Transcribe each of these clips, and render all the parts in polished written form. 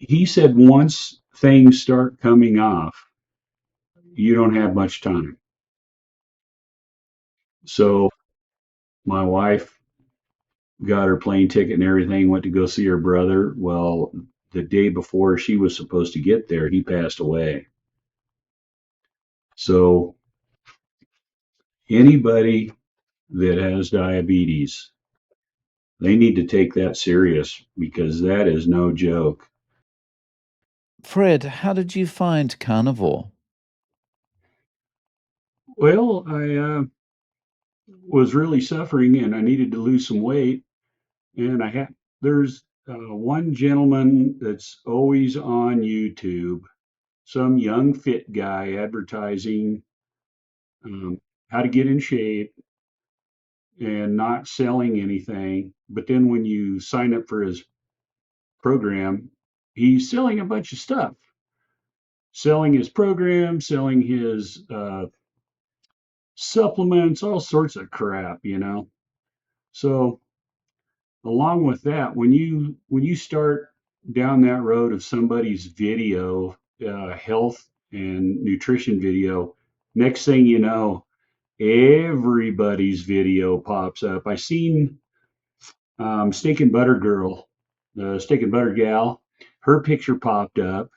he said once things start coming off, you don't have much time. So my wife got her plane ticket and everything, went to go see her brother. Well, the day before she was supposed to get there, he passed away. So anybody that has diabetes, they need to take that serious because that is no joke. Fred, how did you find carnivore? Well, I was really suffering and I needed to lose some weight. And there's one gentleman that's always on YouTube, some young fit guy advertising um, how to get in shape and not selling anything. But then when you sign up for his program, he's selling a bunch of stuff, selling his program, selling his supplements, all sorts of crap. So along with that, when you start down that road of somebody's video, health and nutrition video, next thing you know, everybody's video pops up. I seen Steak and Butter Girl, the Steak and Butter gal, her picture popped up,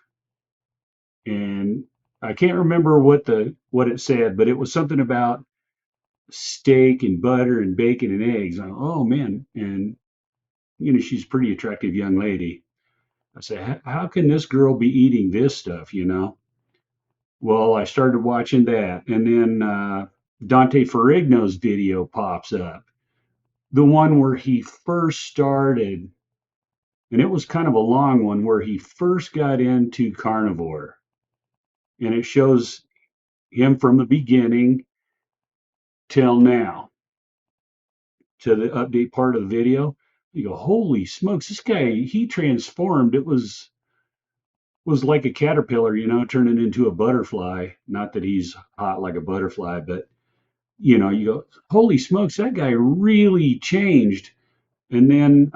and I can't remember what it said, but it was something about steak and butter and bacon and eggs. Oh man, and she's a pretty attractive young lady. I said, how can this girl be eating this stuff? Well, I started watching that, and then Dante Ferrigno's video pops up, the one where he first started, and it was kind of a long one where he first got into carnivore, and it shows him from the beginning till now to the update part of the video. You go, holy smokes, this guy, he transformed. It was like a caterpillar, turning into a butterfly. Not that he's hot like a butterfly, but you go, holy smokes, that guy really changed. And then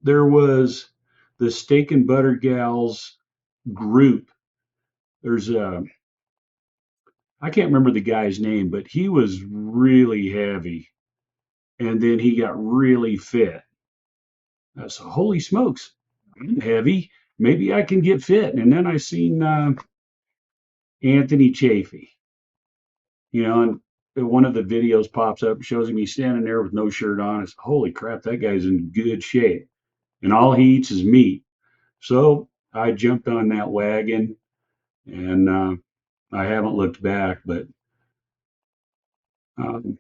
there was the Steak and Butter Gals group. There's I can't remember the guy's name, but he was really heavy, and then he got really fit. I said, holy smokes, I'm heavy. Maybe I can get fit. And then I seen Anthony Chafee, and one of the videos pops up, shows him he's standing there with no shirt on. It's holy crap, that guy's in good shape, and all he eats is meat. So I jumped on that wagon, and I haven't looked back. But um,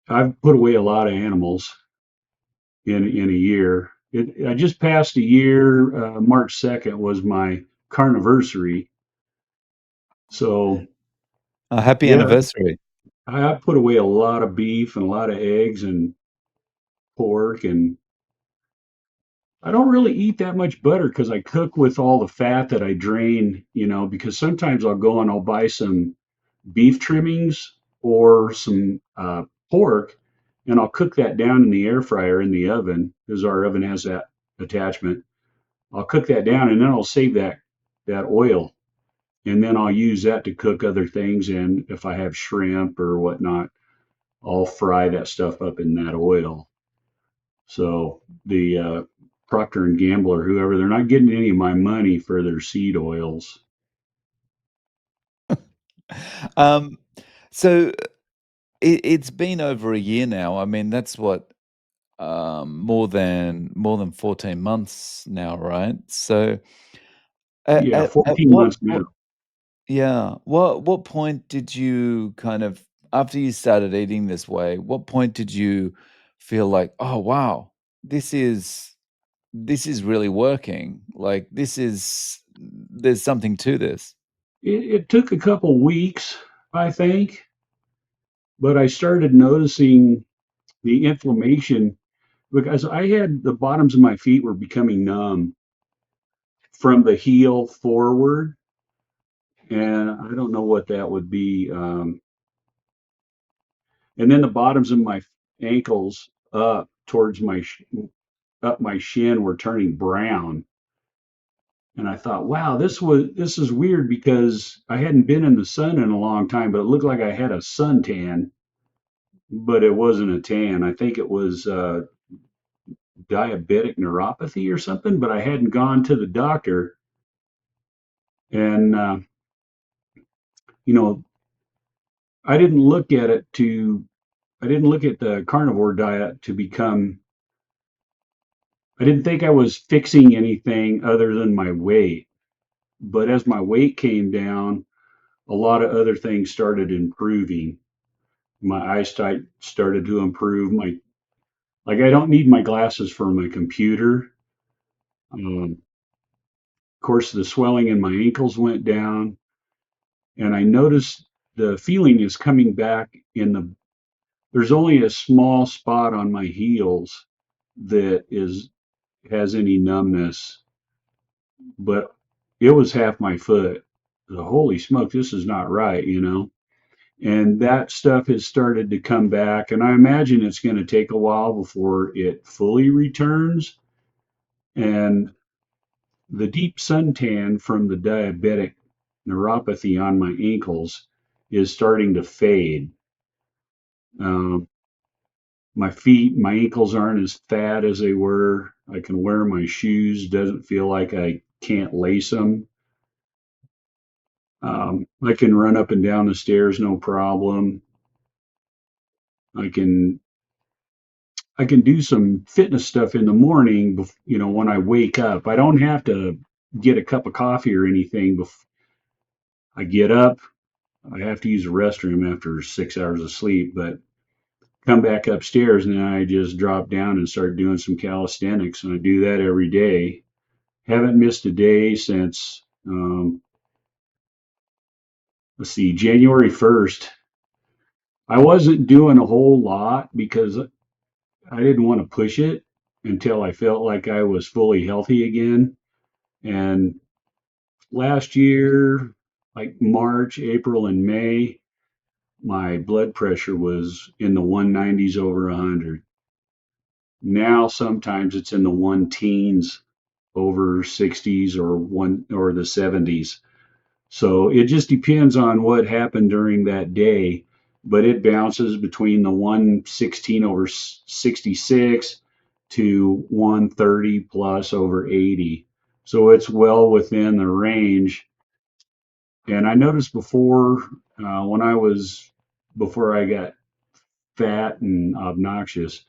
I've put away a lot of animals in a year. I just passed a year. March 2nd was my carniversary. So A happy yeah, anniversary. I put away a lot of beef and a lot of eggs and pork, and I don't really eat that much butter because I cook with all the fat that I drain, because sometimes I'll go and I'll buy some beef trimmings or some pork, and I'll cook that down in the air fryer in the oven because our oven has that attachment. I'll cook that down and then I'll save that oil, and then I'll use that to cook other things. And if I have shrimp or whatnot, I'll fry that stuff up in that oil. So the Procter and Gamble or whoever, they're not getting any of my money for their seed oils. Um, so it's been over a year now. I mean, that's what more than 14 months now, right? So Yeah, at 14 what months now. what yeah, what point did you kind of, after you started eating this way, what point did you feel like, "Oh, wow, this is this is really working. Like there's something to this." It took a couple weeks, I think, but I started noticing the inflammation because I had the bottoms of my feet were becoming numb from the heel forward, and I don't know what that would be. And then the bottoms of my ankles up towards up my shin were turning brown. And I thought, wow, this is weird because I hadn't been in the sun in a long time, but it looked like I had a suntan, but it wasn't a tan. I think it was diabetic neuropathy or something, but I hadn't gone to the doctor. And you know, I didn't look at it to I didn't look at the carnivore diet to become I didn't think I was fixing anything other than my weight. But as my weight came down, a lot of other things started improving. My eyesight started to improve. My like I don't need my glasses for my computer. Of course, the swelling in my ankles went down, and I noticed the feeling is coming back in the. There's only a small spot on my heels that is has any numbness, but it was half my foot. The holy smoke, this is not right, you know. And that stuff has started to come back, and I imagine it's going to take a while before it fully returns. And the deep suntan from the diabetic neuropathy on my ankles is starting to fade. Um, my feet, my ankles aren't as fat as they were. I can wear my shoes, doesn't feel like I can't lace them. I can run up and down the stairs no problem. I can I can do some fitness stuff in the morning, when I wake up. I don't have to get a cup of coffee or anything before I get up. I have to use the restroom after 6 hours of sleep, but come back upstairs and then I just drop down and start doing some calisthenics, and I do that every day. Haven't missed a day since let's see, January 1st. I wasn't doing a whole lot because I didn't want to push it until I felt like I was fully healthy again. And last year, like March, April, and May, my blood pressure was in the 190s over 100. Now sometimes it's in the one teens over 60s or the 70s. So it just depends on what happened during that day, but it bounces between the 116 over 66 to 130 plus over 80. So it's well within the range. And I noticed before, when before I got fat and obnoxious,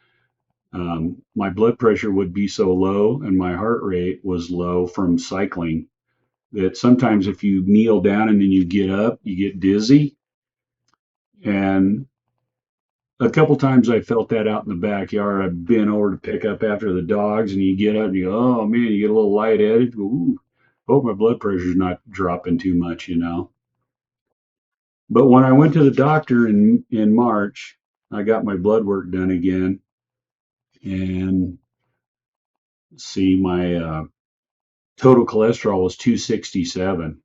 my blood pressure would be so low and my heart rate was low from cycling that sometimes if you kneel down and then you get up, you get dizzy. And a couple times I felt that out in the backyard. I've been over to pick up after the dogs, and you get up and you go, oh man, you get a little lightheaded. Ooh, hope my blood pressure's not dropping too much. But when I went to the doctor in March, I got my blood work done again, and see, my total cholesterol was 267.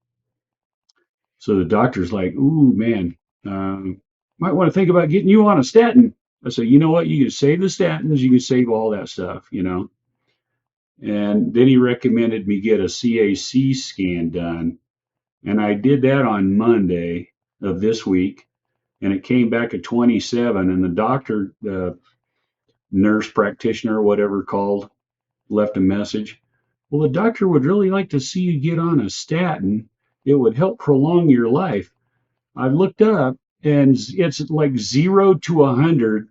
So the doctor's like, "Ooh, man, might want to think about getting you on a statin." I said, "You know what? You can save the statins. You can save all that stuff." And then he recommended me get a CAC scan done, and I did that on Monday of this week, and it came back at 27. And the doctor, the nurse practitioner, whatever called, left a message. Well, the doctor would really like to see you get on a statin. It would help prolong your life. I looked up, and it's like 0 to 100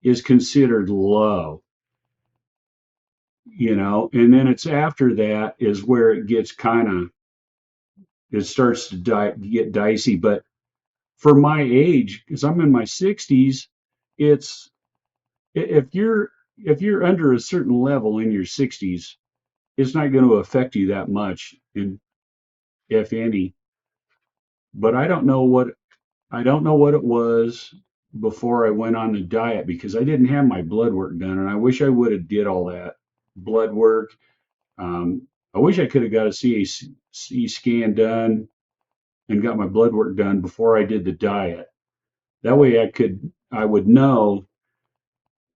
is considered low, and then it's after that is where it gets it starts to get dicey. But for my age, because I'm in my 60s, it's if you're under a certain level in your 60s, it's not going to affect you that much, and if any. But I don't know what it was before I went on the diet because I didn't have my blood work done, and I wish I would have did all that blood work. I wish I could have got a CAC scan done and got my blood work done before I did the diet. That way I would know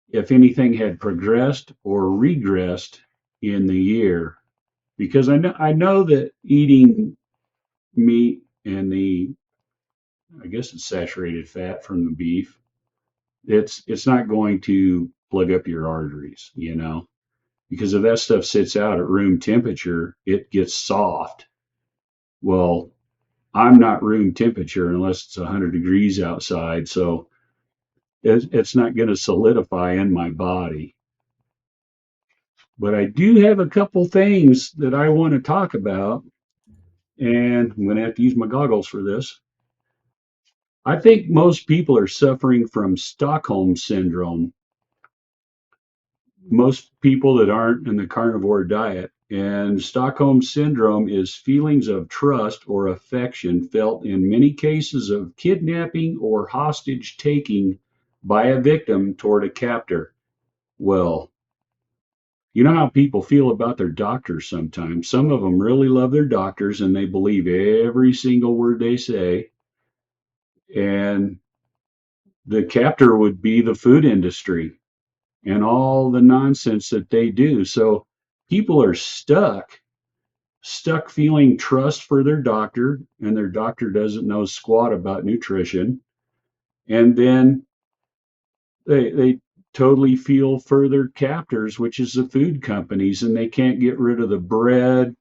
if anything had progressed or regressed in the year, because I know that eating meat and the, I guess it's saturated fat from the beef, it's not going to plug up your arteries, because if that stuff sits out at room temperature, it gets soft. Well, I'm not room temperature unless it's 100 degrees outside, so it's not going to solidify in my body. But I do have a couple things that I want to talk about, and I'm going to have to use my goggles for this. I think most people are suffering from Stockholm syndrome. Most people that aren't in the carnivore diet. And Stockholm syndrome is feelings of trust or affection felt in many cases of kidnapping or hostage taking by a victim toward a captor. Well, you know how people feel about their doctors sometimes. Some of them really love their doctors and they believe every single word they say. And the captor would be the food industry and all the nonsense that they do. So people are stuck feeling trust for their doctor, and their doctor doesn't know squat about nutrition. And then they totally feel for their captors, which is the food companies, and they can't get rid of the bread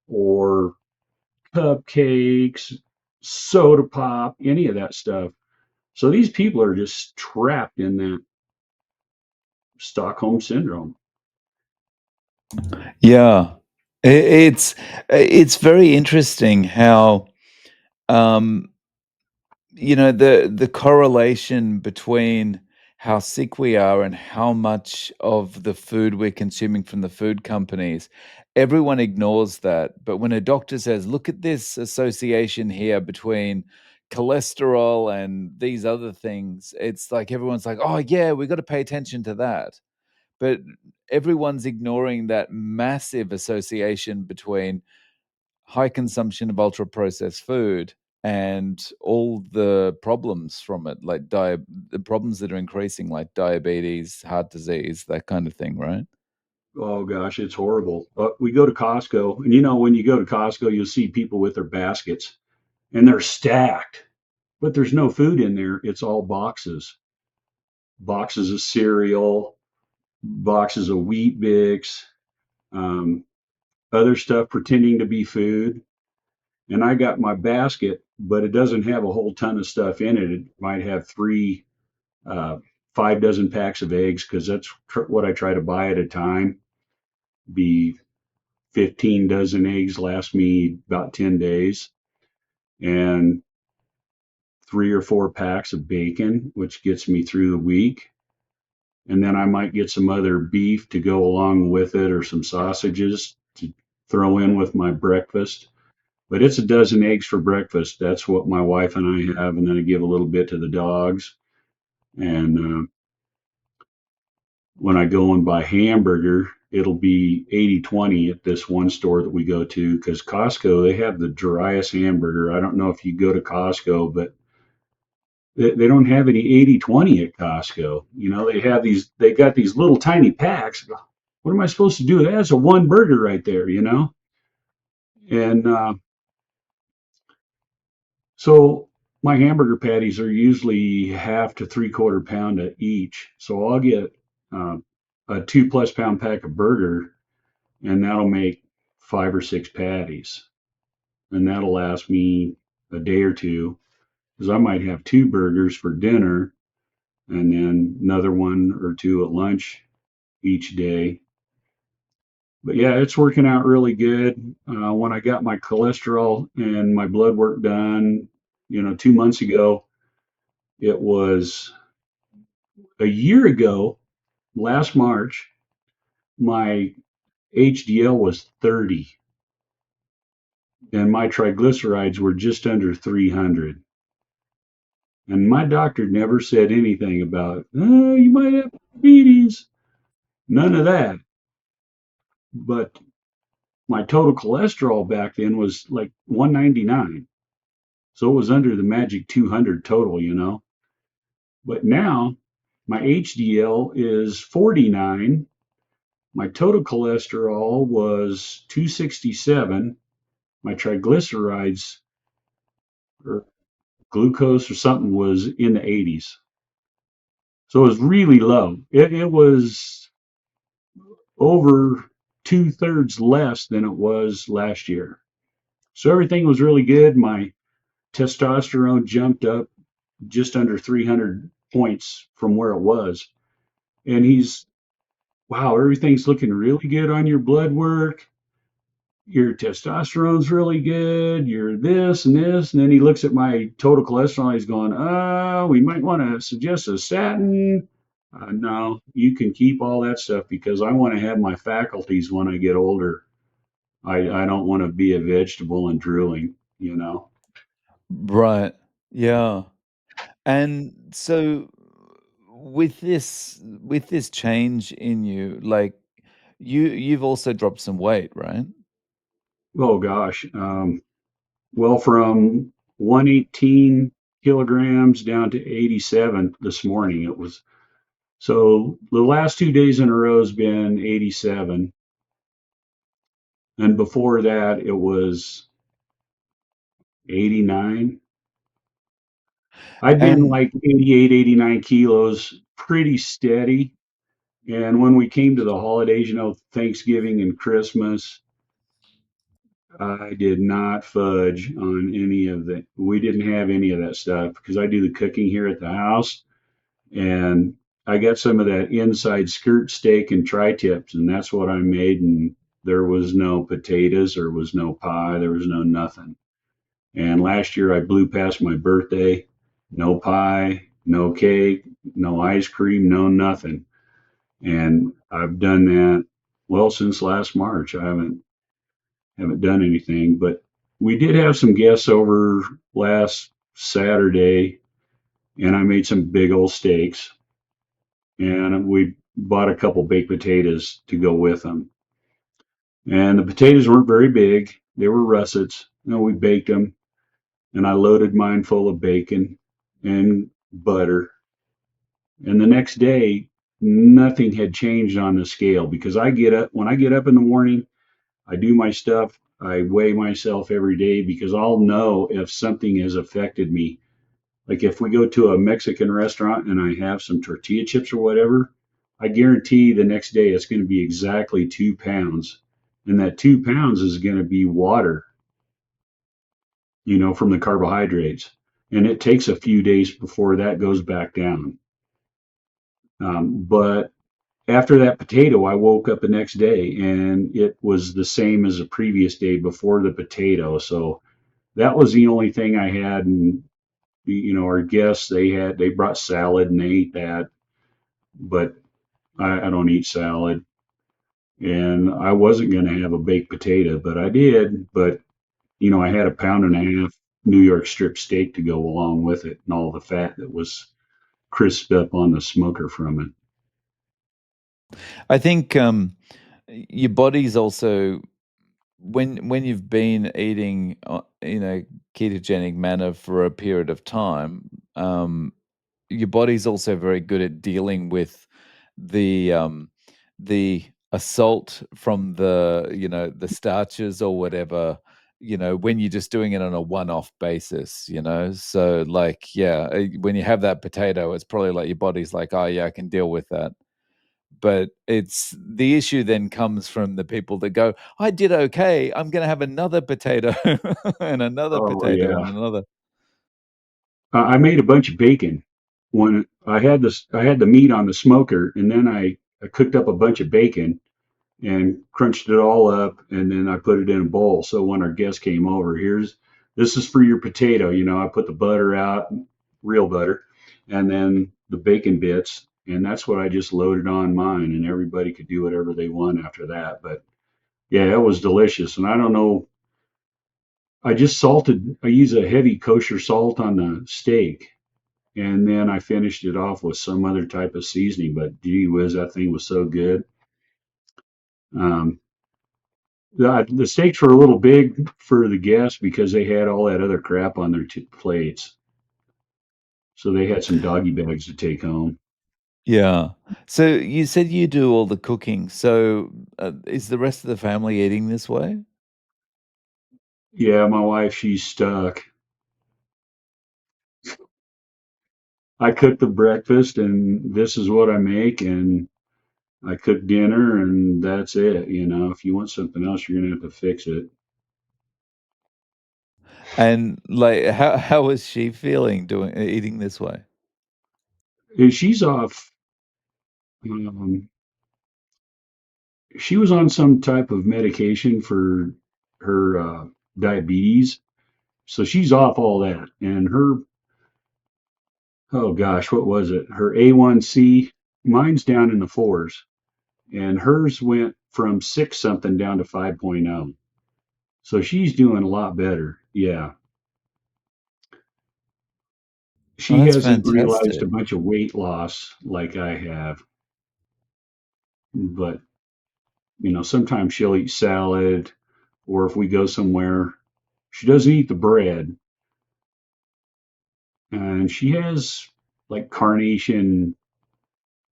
or cupcakes, soda pop, any of that stuff. So these people are just trapped in that Stockholm syndrome. Yeah. It's very interesting how um the correlation between how sick we are and how much of the food we're consuming from the food companies, everyone ignores that. But when a doctor says, look at this association here between cholesterol and these other things, it's like everyone's like, oh yeah, we got to pay attention to that. But everyone's ignoring that massive association between high consumption of ultra processed food and all the problems from it, like the problems that are increasing, like diabetes, heart disease, that kind of thing, right? Oh gosh, it's horrible. We go to Costco, and when you go to Costco, you'll see people with their baskets, and they're stacked, but there's no food in there. It's all boxes, boxes of cereal, boxes of Wheat Bix, um, other stuff pretending to be food. And I got my basket, but it doesn't have a whole ton of stuff in it. It might have uh, 5 dozen packs of eggs because that's what I try to buy at a time. Be 15 dozen eggs last me about 10 days, and 3 or 4 packs of bacon, which gets me through the week. And then I might get some other beef to go along with it or some sausages to throw in with my breakfast. But it's a dozen eggs for breakfast. That's what my wife and I have. And then I give a little bit to the dogs. And when I go and buy hamburger, it'll be 80/20 at this one store that we go to because Costco, they have the driest hamburger. I don't know if you go to Costco, but they don't have any 80/20 at Costco. They got these little tiny packs. What am I supposed to do? That's a one burger right there. And so my hamburger patties are usually half to 3/4 pound each. So I'll get uh, a 2+ pound pack of burger, and that'll make 5 or 6 patties. And that'll last me a day or two because I might have 2 burgers for dinner and then another one or two at lunch each day. But yeah, it's working out really good. When I got my cholesterol and my blood work done, 2 months ago, it was a year ago, last March, my HDL was 30 and my triglycerides were just under 300. And my doctor never said anything about, oh, you might have diabetes. None of that. But my total cholesterol back then was like 199. So it was under the magic 200 total. But now my HDL is 49 My total cholesterol was 267. My triglycerides or glucose or something was in the 80s. So it was really low. It was over two-thirds less than it was last year. So everything was really good. My testosterone jumped up just under 300 points from where it was. And he's, wow, everything's looking really good on your blood work. Your testosterone's really good. You're this and this. And then he looks at my total cholesterol. He's going, we might want to suggest a statin. No, you can keep all that stuff because I want to have my faculties when I get older. I don't want to be a vegetable and drooling, you know? Right. Yeah. And so with this change in you, like you've also dropped some weight, right? Oh gosh. Well, from 118 kilograms down to 87 this morning. It was so the last 2 days in a row has been 87. And before that, it was 89. I've been And like 88, 89 kilos, pretty steady. And when we came to the holidays, Thanksgiving and Christmas, I did not fudge on any of that. We didn't have any of that stuff because I do the cooking here at the house. And I got some of that inside skirt steak and tri-tips, and that's what I made. And there was no potatoes, there was no pie, there was no nothing. And last year I blew past my birthday, no pie, no cake, no ice cream, no nothing. And I've done that well since last March. I haven't done anything, but we did have some guests over last Saturday, and I made some big old steaks, and we bought a couple baked potatoes to go with them. And the potatoes weren't very big; they were russets. We baked them, and I loaded mine full of bacon and butter. And the next day, nothing had changed on the scale because I get up when I get up in the morning, I do my stuff. I weigh myself every day because I'll know if something has affected me. Like if we go to a Mexican restaurant and I have some tortilla chips or whatever, I guarantee the next day it's going to be exactly 2 pounds. And that 2 pounds is going to be water, from the carbohydrates. And it takes a few days before that goes back down. But after that potato, I woke up the next day and it was the same as the previous day before the potato. So that was the only thing I had. And, our guests, they brought salad and they ate that, but I don't eat salad. And I wasn't going to have a baked potato, but I did. But, I had a pound and a half New York strip steak to go along with it and all the fat that was crisped up on the smoker from it. I think your body's also when you've been eating in a ketogenic manner for a period of time, your body's also very good at dealing with the assault from the starches or whatever, when you're just doing it on a one-off basis. So like, yeah, when you have that potato, it's probably like your body's like, oh yeah, I can deal with that. But it's the issue then comes from the people that go, I did okay. I'm going to have another potato and another Oh, potato yeah. and another. I made a bunch of bacon when I had the meat on the smoker, and then I cooked up a bunch of bacon and crunched it all up, and then I put it in a bowl. So when our guests came over, this is for your potato. I put the butter out, real butter, and then the bacon bits, and that's what I just loaded on mine, and everybody could do whatever they want after that. But yeah, it was delicious, and I don't know. I use a heavy kosher salt on the steak, and then I finished it off with some other type of seasoning. But gee whiz, that thing was so good. Um, the steaks were a little big for the guests because they had all that other crap on their plates, so they had some doggy bags to take home. Yeah. So you said you do all the cooking. So is the rest of the family eating this way? Yeah, my wife, she's stuck. I cook the breakfast and this is what I make, and I cook dinner and that's it. If you want something else, you're gonna have to fix it. And like, how is she feeling doing eating this way? And she's off. Um, she was on some type of medication for her diabetes, so she's off all that. And her, oh gosh, what was it? Her A1C, mine's down in the fours, and hers went from six something down to 5.0. So she's doing a lot better. Yeah. Oh, She that's hasn't realized fantastic. a bunch of weight loss like I have, but sometimes she'll eat salad, or if we go somewhere, she doesn't eat the bread, and she has like carnation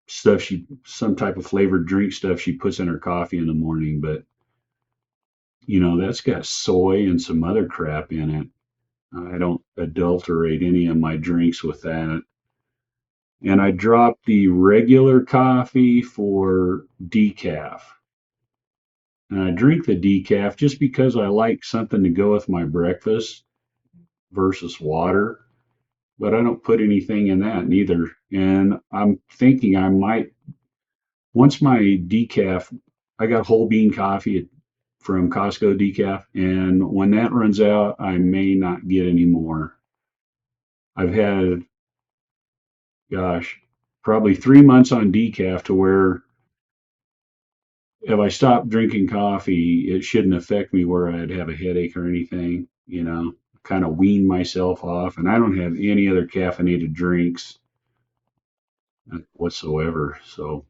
stuff, some type of flavored drink stuff she puts in her coffee in the morning, but that's got soy and some other crap in it. I don't adulterate any of my drinks with that. And I dropped the regular coffee for decaf. And I drink the decaf just because I like something to go with my breakfast versus water, but I don't put anything in that neither. And I'm thinking I might, once my decaf, I got whole bean coffee from Costco decaf, and when that runs out, I may not get any more. I've had, gosh, probably 3 months on decaf to where if I stopped drinking coffee, it shouldn't affect me where I'd have a headache or anything, kind of wean myself off. And I don't have any other caffeinated drinks whatsoever. So,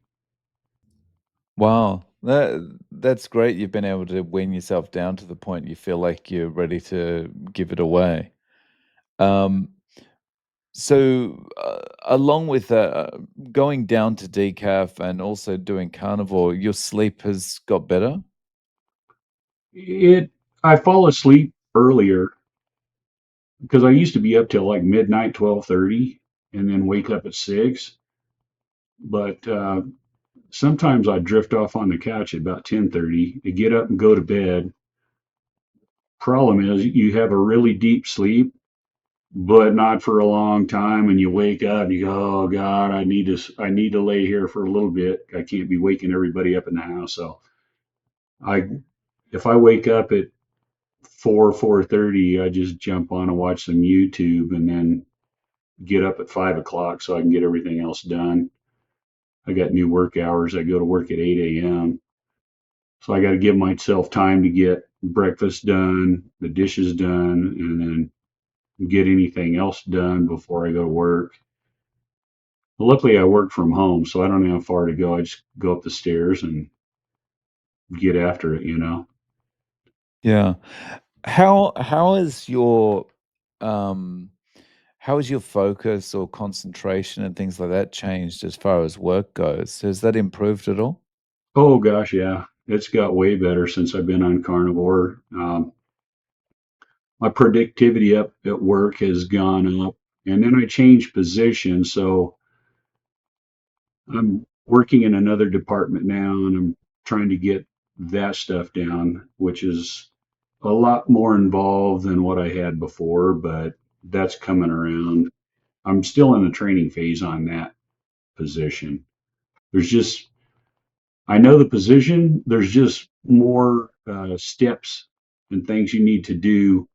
Wow. That's great. You've been able to wean yourself down to the point you feel like you're ready to give it away. Um, so along with going down to decaf and also doing carnivore, your sleep has got better? it, I fall asleep earlier because I used to be up till like midnight, 12:30, and then wake up at 6. But sometimes I drift off on the couch at about 10:30 to get up and go to bed. Problem is, you have a really deep sleep, but not for a long time. And you wake up and you go, "Oh God, I need to lay here for a little bit. I can't be waking everybody up in the house." So I, if I wake up at 4:30, I just jump on and watch some YouTube, and then get up at 5 o'clock so I can get everything else done. I got new work hours. I go to work at 8 a.m. So I got to give myself time to get breakfast done, the dishes done, and then get anything else done before I go to work. Luckily, I work from home, so I don't have far to go. I just go up the stairs and get after it. Yeah. How is your um how has your focus or concentration and things like that changed as far as work goes? Has that improved at all? Oh gosh, yeah, it's got way better since I've been on carnivore. My productivity up at work has gone up, and then I changed positions, so I'm working in another department now, and I'm trying to get that stuff down, which is a lot more involved than what I had before, but that's coming around. I'm still in the training phase on that position. There's just, I know the position, there's just more steps and things you need to do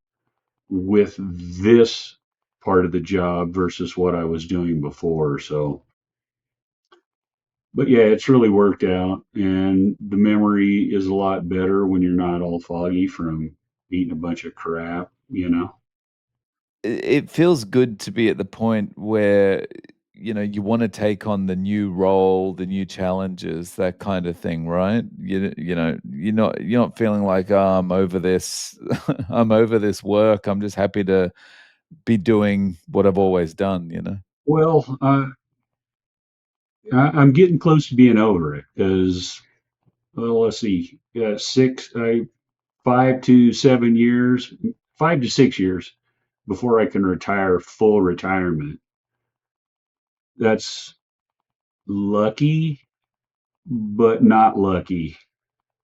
with this part of the job versus what I was doing before. So, but yeah, it's really worked out, and the memory is a lot better when you're not all foggy from eating a bunch of crap. It feels good to be at the point where, you wanna take on the new role, the new challenges, that kind of thing, right? You're not feeling like, "Oh, I'm over this. I'm over this work. I'm just happy to be doing what I've always done," you know? Well, I'm getting close to being over it because, well, let's see, 5 to 7 years, 5 to 6 years before I can retire full retirement. That's lucky, but not lucky.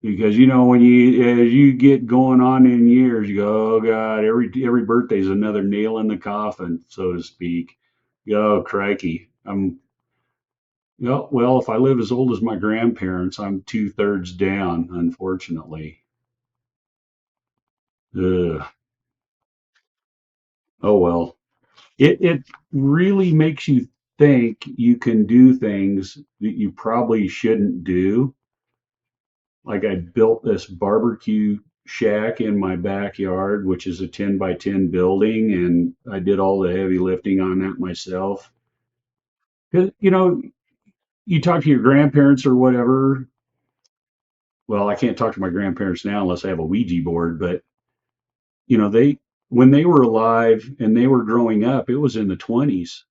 Because when as you get going on in years, you go, oh God, every birthday's another nail in the coffin, so to speak. Oh crikey, well, if I live as old as my grandparents, I'm two-thirds down, unfortunately. Ugh. Oh well, it really makes you think you can do things that you probably shouldn't do. Like I built this barbecue shack in my backyard, which is a 10 by 10 building, and I did all the heavy lifting on that myself. 'Cause, you talk to your grandparents or whatever. Well, I can't talk to my grandparents now unless I have a Ouija board, but they when they were alive and they were growing up, it was in the 20s,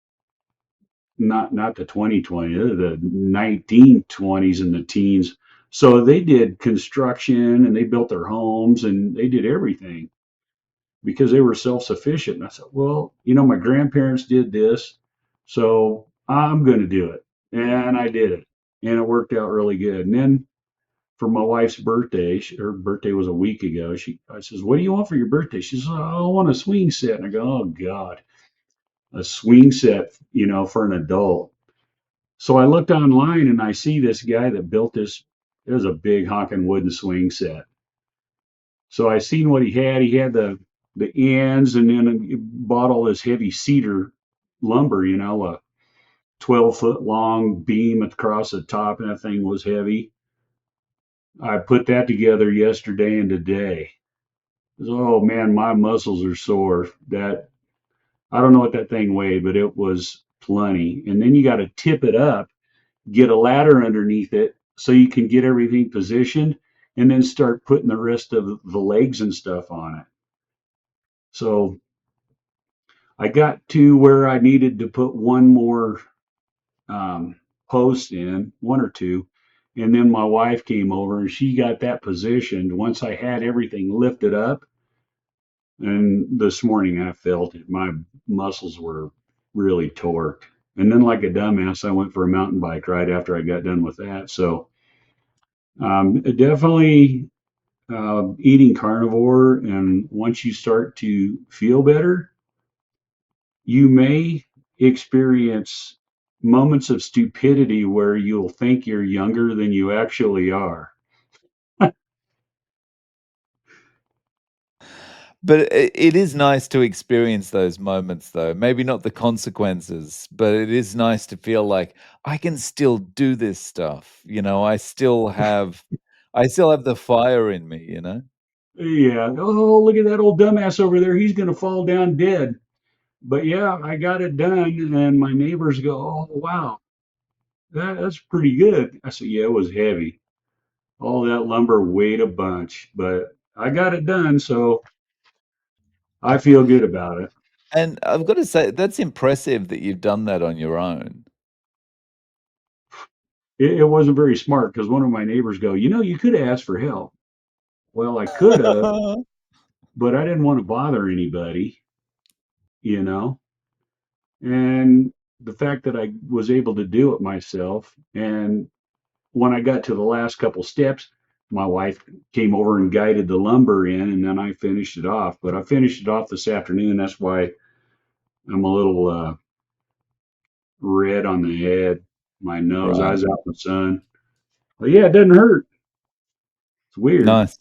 not the 2020, the 1920s and the teens. So they did construction and they built their homes and they did everything because they were self-sufficient. And I said, well, my grandparents did this, so I'm going to do it. And I did it. And it worked out really good. And then for my wife's birthday, her birthday was a week ago. I says, what do you want for your birthday? She says, oh, I want a swing set. And I go, oh God, a swing set, for an adult. So I looked online and I see this guy that built this. It was a big honking wooden swing set. So I seen what he had. He had the ends, and then he bought all this heavy cedar lumber. A 12-foot long beam across the top, and that thing was heavy. I put that together yesterday and today. Oh man, my muscles are sore. That I don't know what that thing weighed, but it was plenty. And then you got to tip it up, get a ladder underneath it so you can get everything positioned, and then start putting the rest of the legs and stuff on it. So I got to where I needed to put one more um, post in, one or two, and then my wife came over and she got that positioned. Once I had everything lifted up, and this morning I felt it. My muscles were really torqued. And then, like a dumbass, I went for a mountain bike ride after I got done with that. So, definitely eating carnivore. And once you start to feel better, you may experience moments of stupidity where you'll think you're younger than you actually are. But it is nice to experience those moments, though. Maybe not the consequences, but it is nice to feel like I can still do this stuff. I still have the fire in me, you know? Yeah. Oh, look at that old dumbass over there. He's going to fall down dead. But yeah, I got it done. And my neighbors go, oh, wow, that's pretty good. I said, yeah, it was heavy. All that lumber weighed a bunch, but I got it done. So I feel good about it. And I've got to say, that's impressive that you've done that on your own. It wasn't very smart because one of my neighbors go, you could have asked for help. Well, I could have, but I didn't want to bother anybody, you know. And the fact that I was able to do it myself, and when I got to the last couple steps, my wife came over and guided the lumber in, and then I finished it off. But I finished it off this afternoon. That's why I'm a little red on the head, my nose. I Right. was out in the sun. But yeah, it doesn't hurt. It's weird. Nice.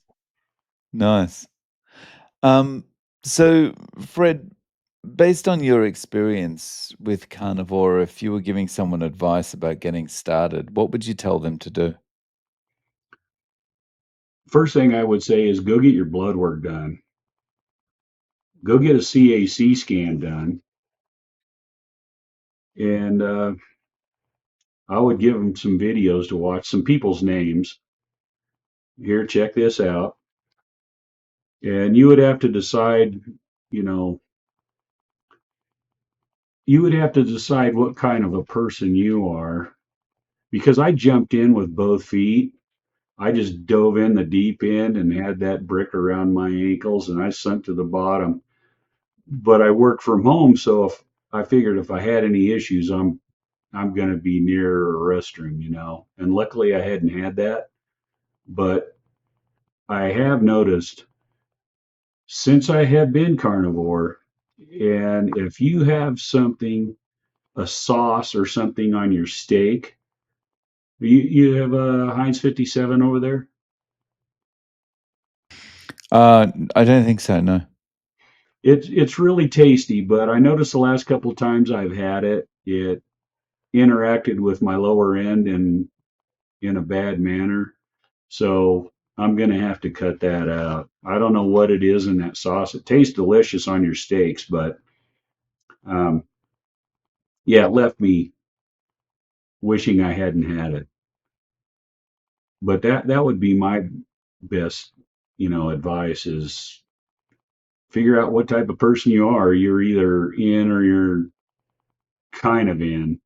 Nice. Um, so Fred, based on your experience with carnivore, if you were giving someone advice about getting started, what would you tell them to do? First thing I would say is go get your blood work done. Go get a CAC scan done, and I would give them some videos to watch, some people's names. Here, check this out. And you would have to decide, you know, you would have to decide what kind of a person you are. because I jumped in with both feet. I just dove in the deep end and had that brick around my ankles and I sunk to the bottom. But I work from home, so if I figured if I had any issues, I'm going to be near a restroom, you know. And luckily I hadn't had that, but I have noticed since I have been carnivore, and if you have something, a sauce or something on your steak, you have a Heinz 57 over there? I don't think so, no. It's really tasty, but I noticed the last couple of times I've had it, it interacted with my lower end in a bad manner. So I'm gonna have to cut that out. I don't know what it is in that sauce. It tastes delicious on your steaks, but um, yeah, it left me wishing I hadn't had it. But that would be my best, advice is figure out what type of person you are. You're either in or you're kind of in.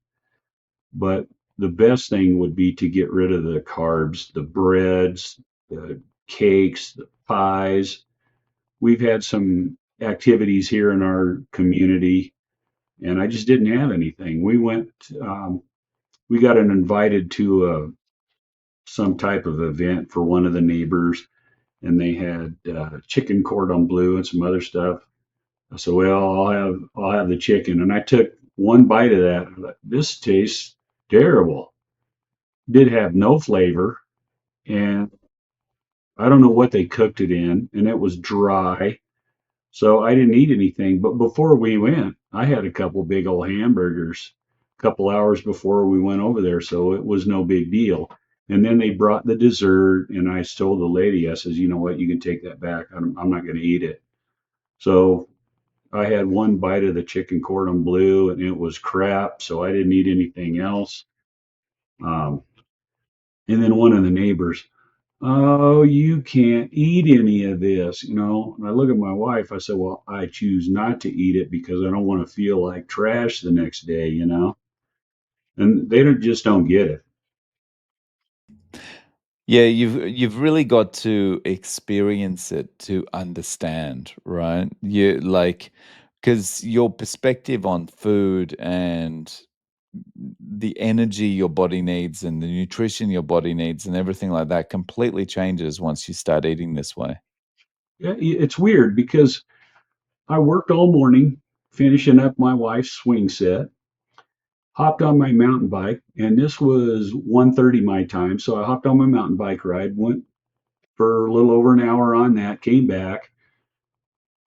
But the best thing would be to get rid of the carbs, the breads, the cakes, the pies. We've had some activities here in our community, and I just didn't have anything. We got invited to some type of event for one of the neighbors, and they had chicken cordon bleu and some other stuff. I said, "Well, I'll have the chicken," and I took one bite of that. I thought, this tastes terrible. Did have no flavor, and I don't know what they cooked it in, and it was dry. So I didn't eat anything. But before we went, I had a couple big old hamburgers a couple hours before we went over there, so it was no big deal. And then they brought the dessert, and I told the lady, I says, you know what, you can take that back. I'm not going to eat it. So I had one bite of the chicken cordon bleu, and it was crap. So I didn't eat anything else. Um, and then one of the neighbors, oh, you can't eat any of this, you know. And I look at my wife, I said, well, I choose not to eat it because I don't want to feel like trash the next day, you know. And they just don't get it. Yeah, you've really got to experience it to understand, right? You like because your perspective on food and the energy your body needs and the nutrition your body needs and everything like that completely changes once you start eating this way. Yeah, it's weird because I worked all morning finishing up my wife's swing set, hopped on my mountain bike, and this was 1:30 my time, so I hopped on my mountain bike ride, went for a little over an hour on that, came back,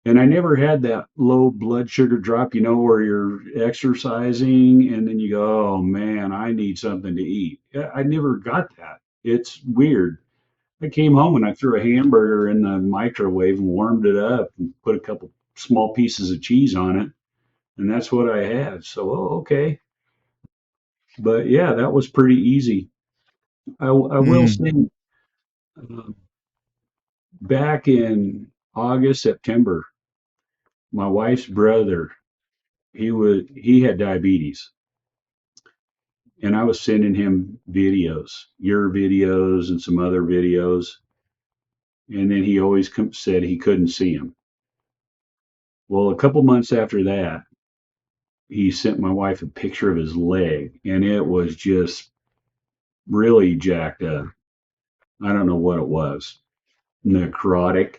and I never had that low blood sugar drop, you know, where you're exercising and then you go, oh man, I need something to eat. Yeah, I never got that. It's weird. I came home and I threw a hamburger in the microwave and warmed it up and put a couple small pieces of cheese on it. And that's what I had. So, oh, okay. But yeah, that was pretty easy. I will Mm. say, uh, back in August, September, my wife's brother, he had diabetes, and I was sending him videos, your videos and some other videos, and then he always said he couldn't see him. Well, a couple months after that, he sent my wife a picture of his leg, and it was just really jacked up. I don't know what it was, necrotic,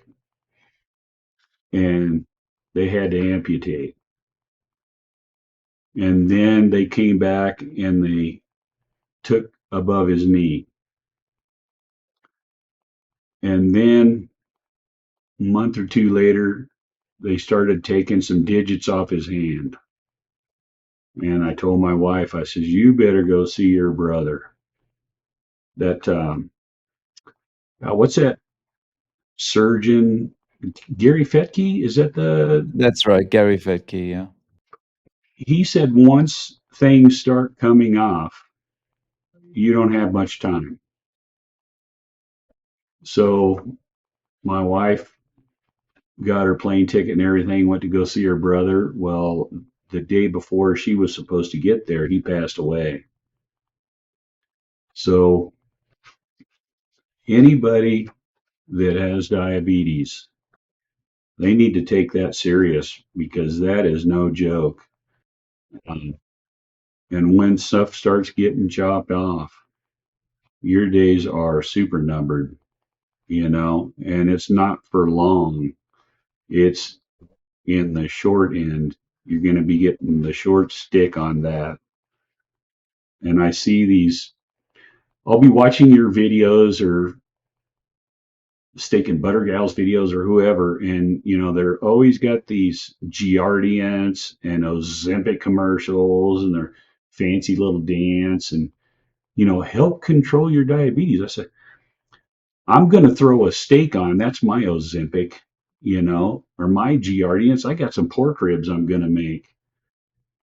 and they had to amputate. And then they came back and they took above his knee. And then a month or two later, they started taking some digits off his hand. And I told my wife, I says, you better go see your brother. That, what's that surgeon? Gary Fetke? Is that That's right, Gary Fetke, yeah. he said once things start coming off, you don't have much time. So my wife got her plane ticket and everything, went to go see her brother. Well, the day before she was supposed to get there, he passed away. So anybody that has diabetes, they need to take that serious because that is no joke. Um, and when stuff starts getting chopped off, your days are super numbered, and it's not for long. It's in the short end. You're going to be getting the short stick on that. And I see these, I'll be watching your videos or Steak and Butter Gals videos or whoever, and they're always got these Giardians and Ozempic commercials and their fancy little dance and help control your diabetes. I said, I'm going to throw a steak on. That's my Ozempic, or my Giardians. I got some pork ribs I'm going to make.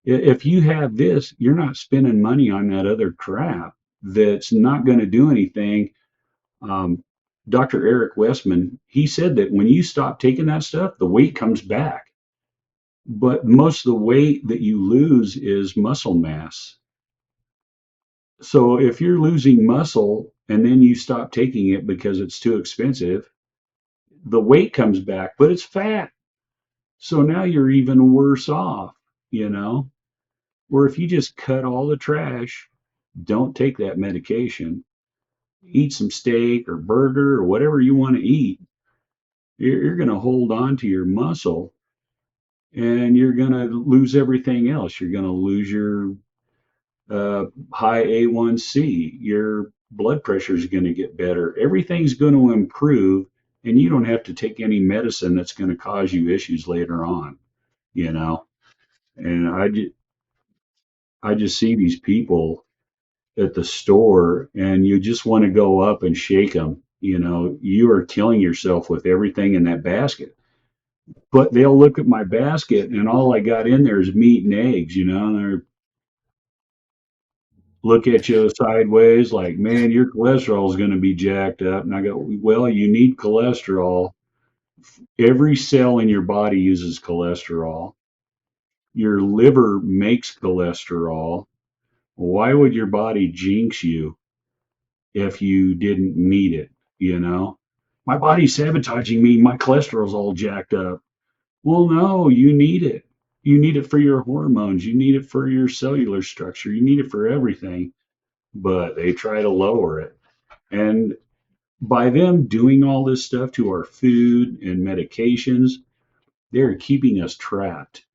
If you have this, you're not spending money on that other crap that's not going to do anything. um, Dr. Eric Westman, he said that when you stop taking that stuff, the weight comes back. But most of the weight that you lose is muscle mass. So if you're losing muscle and then you stop taking it because it's too expensive, the weight comes back, but it's fat. So now you're even worse off, you know? Or if you just cut all the trash, don't take that medication, eat some steak or burger or whatever you want to eat, you're going to hold on to your muscle and you're going to lose everything else. You're going to lose your high A1C. Your blood pressure is going to get better. Everything's going to improve, and you don't have to take any medicine that's going to cause you issues later on, you know. And I just see these people at the store, and you just want to go up and shake them. You are killing yourself with everything in that basket. But they'll look at my basket, and all I got in there is meat and eggs, and they're look at you sideways like, man, your cholesterol is going to be jacked up. And I go, well, you need cholesterol. Every cell in your body uses cholesterol. Your liver makes cholesterol. Why would your body jinx you if you didn't need it? My body's sabotaging me. My cholesterol's all jacked up. Well, no, you need it. You need it for your hormones. You need it for your cellular structure. You need it for everything. But they try to lower it. And by them doing all this stuff to our food and medications, they're keeping us trapped.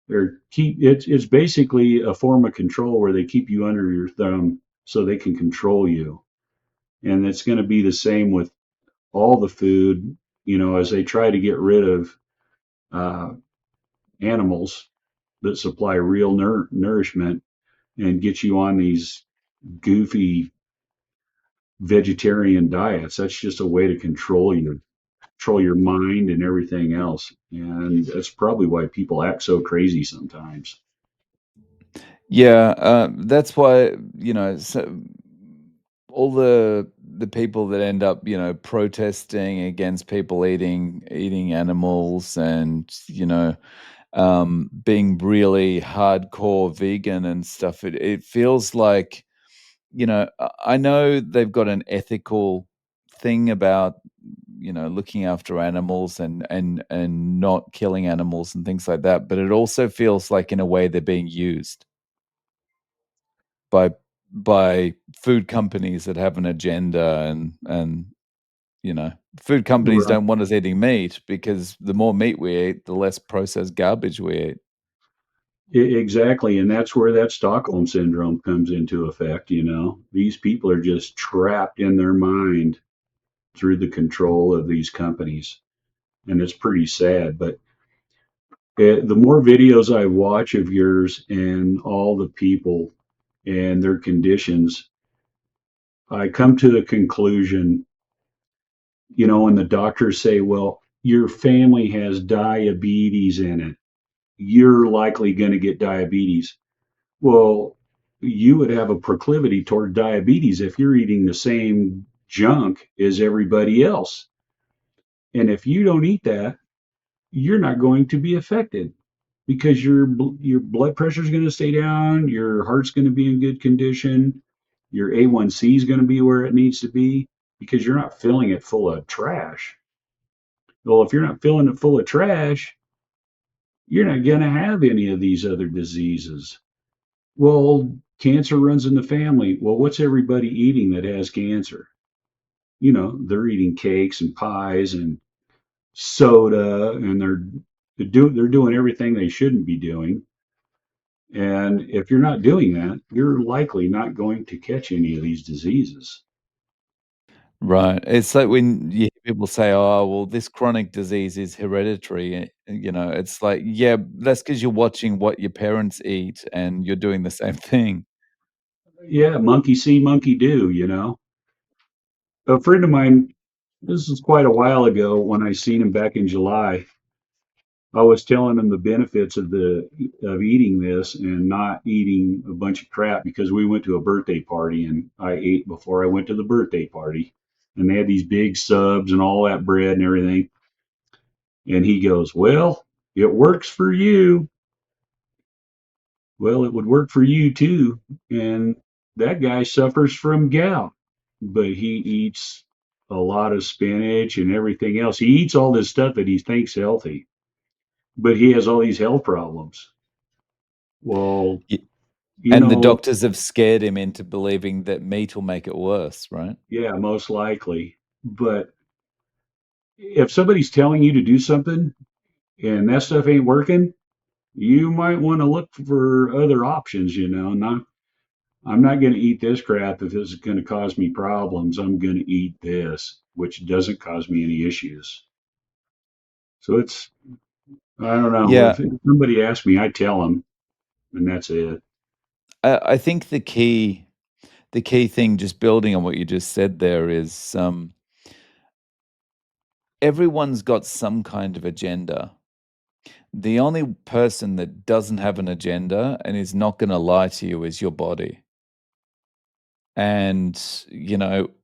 It's basically a form of control where they keep you under your thumb so they can control you. And it's going to be the same with all the food, as they try to get rid of uh, animals that supply real nourishment and get you on these goofy vegetarian diets. That's just a way to control your mind and everything else. And that's probably why people act so crazy sometimes. Yeah, that's why, so all the people that end up, protesting against people eating animals and, being really hardcore vegan and stuff, it feels like, I know they've got an ethical thing about, looking after animals and not killing animals and things like that, but it also feels like in a way they're being used by food companies that have an agenda and food companies Right. don't want us eating meat because the more meat we eat, the less processed garbage we eat. Exactly. And that's where that Stockholm syndrome comes into effect. These people are just trapped in their mind through the control of these companies. And it's pretty sad. But the more videos I watch of yours and all the people and their conditions, I come to the conclusion, when the doctors say, well, your family has diabetes in it, you're likely going to get diabetes. Well, you would have a proclivity toward diabetes if you're eating the same junk as everybody else. And if you don't eat that, you're not going to be affected because your blood pressure is going to stay down, your heart's going to be in good condition, Your A1C is going to be where it needs to be because you're not filling it full of trash. Well, if you're not filling it full of trash, you're not going to have any of these other diseases. Well, cancer runs in the family. Well, what's everybody eating that has cancer? They're eating cakes and pies and soda, and they're doing everything they shouldn't be doing. And if you're not doing that, you're likely not going to catch any of these diseases. Right. It's like when you hear people say, "Oh, well, this chronic disease is hereditary." It's like, yeah, that's because 'cause you're watching what your parents eat and you're doing the same thing. Yeah, monkey see, monkey do. A friend of mine, this is quite a while ago when I seen him back in July. I was telling him the benefits of eating this and not eating a bunch of crap because we went to a birthday party and I ate before I went to the birthday party. And they had these big subs and all that bread and everything. And he goes, "Well, it works for you." Well, it would work for you too. And that guy suffers from gout, but he eats a lot of spinach and everything else. He eats all this stuff that he thinks healthy, but he has all these health problems. Well, Y you And the know, doctors have scared him into believing that meat will make it worse, right? yeah, most likely. But if somebody's telling you to do something and that stuff ain't working, you might want to look for other options. Not I'm not going to eat this crap if it's going to cause me problems. I'm going to eat this, which doesn't cause me any issues. So I don't know. Yeah, If somebody asks me, I tell them, and that's it. I think the key thing, just building on what you just said there, is, everyone's got some kind of agenda. The only person that doesn't have an agenda and is not gonna lie to you is your body. And,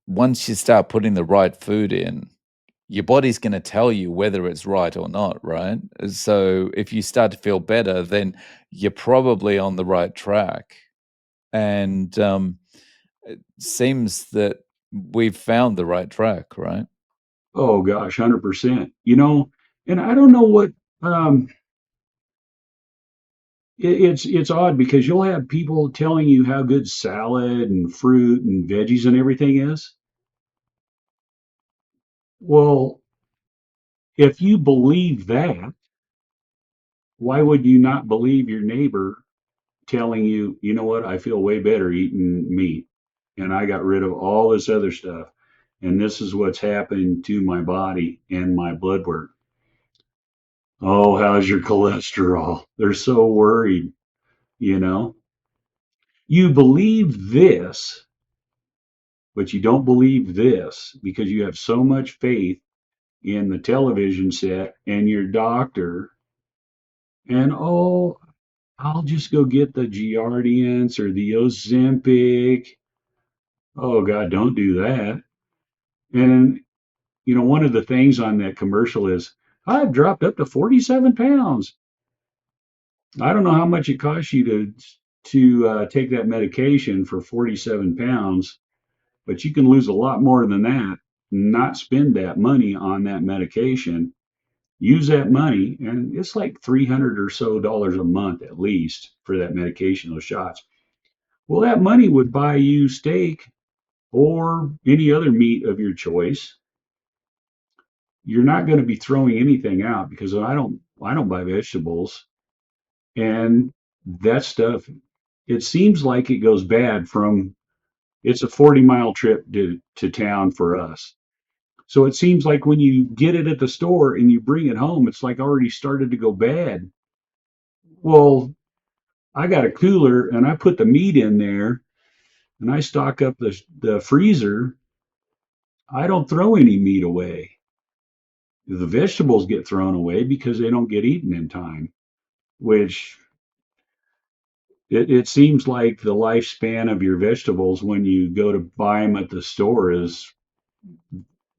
once you start putting the right food in, your body's gonna tell you whether it's right or not, right? So, if you start to feel better, then you're probably on the right track. And, it seems that we've found the right track, right? Oh gosh, 100%. And I don't know what. Um, it's odd because you'll have people telling you how good salad and fruit and veggies and everything is. Well, if you believe that, why would you not believe your neighbor telling you, you know what, I feel way better eating meat and I got rid of all this other stuff. And this is what's happened to my body and my blood work. Oh, how's your cholesterol? They're so worried, you know. You believe this, but you don't believe this because you have so much faith in the television set and your doctor. And oh, I'll just go get the Giardians or the Ozempic. Oh God, don't do that. And one of the things on that commercial is, I've dropped up to 47 pounds. I don't know how much it costs you to take that medication for 47 pounds, but you can lose a lot more than that, not spend that money on that medication, use that money, and it's like 300 or so dollars a month at least for that medication, those shots. Well, that money would buy you steak or any other meat of your choice. You're not going to be throwing anything out because I don't buy vegetables and that stuff. It seems like it goes bad from it's a 40-mile trip to town for us. So it seems like when you get it at the store and you bring it home, it's like already started to go bad. Well, I got a cooler and I put the meat in there and I stock up the freezer. I don't throw any meat away. The vegetables get thrown away because they don't get eaten in time, which it seems like the lifespan of your vegetables when you go to buy them at the store is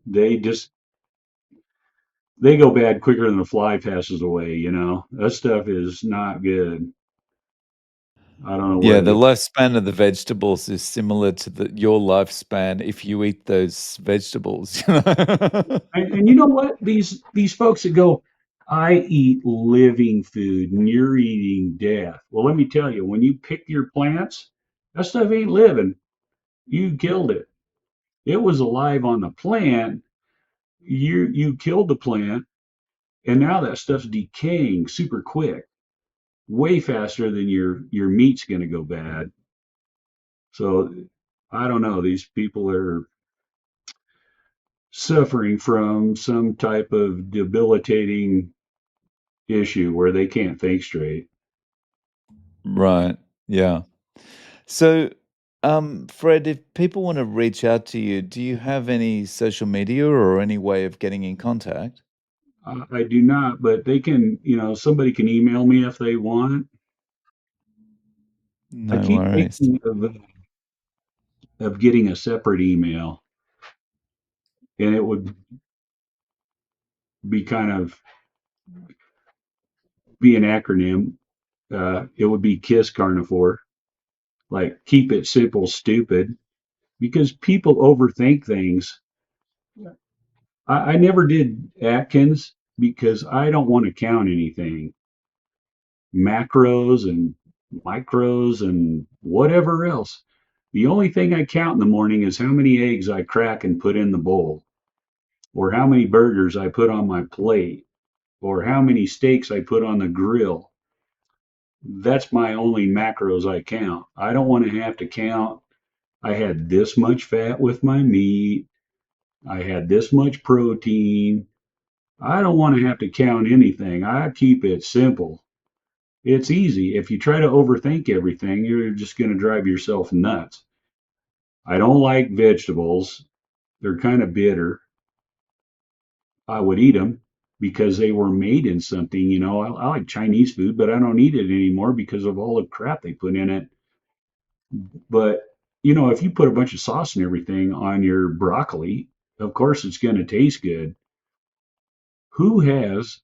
they just they go bad quicker than a fly passes away. That stuff is not good. I don't know Yeah, what the it is. lifespan of the vegetables is similar to your lifespan if you eat those vegetables, you know? And you know what? These folks that go, I eat living food and you're eating death. Well, let me tell you, when you pick your plants, that stuff ain't living. You killed it. It was alive on the plant. You killed the plant, and now that stuff's decaying super quick, way faster than your meat's going to go bad. So I don't know. These people are suffering from some type of debilitating issue where they can't think straight. Right. Yeah. So, Fred, if people want to reach out to you, do you have any social media or any way of getting in contact? I do not, but they can, somebody can email me if they want. I No keep worries. thinking of getting a separate email, and it would be kind of be an acronym. It would be KISS Carnivore, like keep it simple, stupid, because people overthink things. I never did Atkins because I don't want to count anything, macros and micros and whatever else. The only thing I count in the morning is how many eggs I crack and put in the bowl, or how many burgers I put on my plate, or how many steaks I put on the grill. That's my only macros I count. I don't want to have to count. I had this much fat with my meat. I had this much protein. I don't want to have to count anything. I keep it simple. It's easy. If you try to overthink everything, you're just going to drive yourself nuts. I don't like vegetables. They're kind of bitter. I would eat them because they were made in something. I like Chinese food, but I don't eat it anymore because of all the crap they put in it. But, if you put a bunch of sauce and everything on your broccoli, of course it's going to taste good. Who has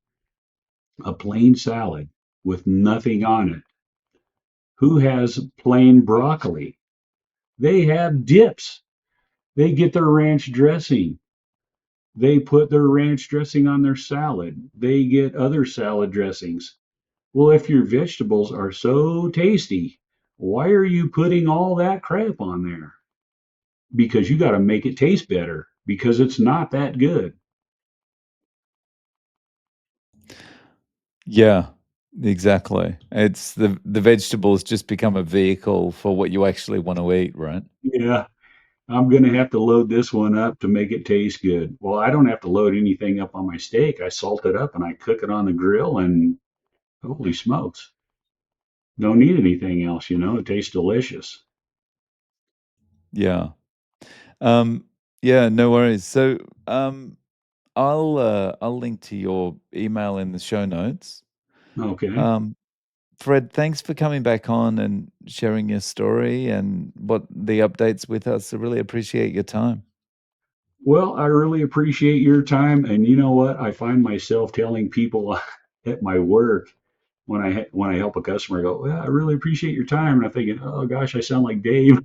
a plain salad with nothing on it? Who has plain broccoli? They have dips. They get their ranch dressing. They put their ranch dressing on their salad. They get other salad dressings. Well, if your vegetables are so tasty, why are you putting all that crap on there? Because you got to make it taste better because it's not that good. Yeah, exactly. It's the vegetables just become a vehicle for what you actually want to eat, right? Yeah, I'm going to have to load this one up to make it taste good. Well, I don't have to load anything up on my steak. I salt it up and I cook it on the grill, and holy smokes, don't need anything else. It tastes delicious. Yeah. Um, yeah, no worries. So, um, I'll link to your email in the show notes. Okay. Um, Fred, thanks for coming back on and sharing your story and what the updates with us. I really appreciate your time. Well, I really appreciate your time. And you know what? I find myself telling people at my work when I help a customer, I go, well, I really appreciate your time. And I'm thinking, oh gosh, I sound like Dave.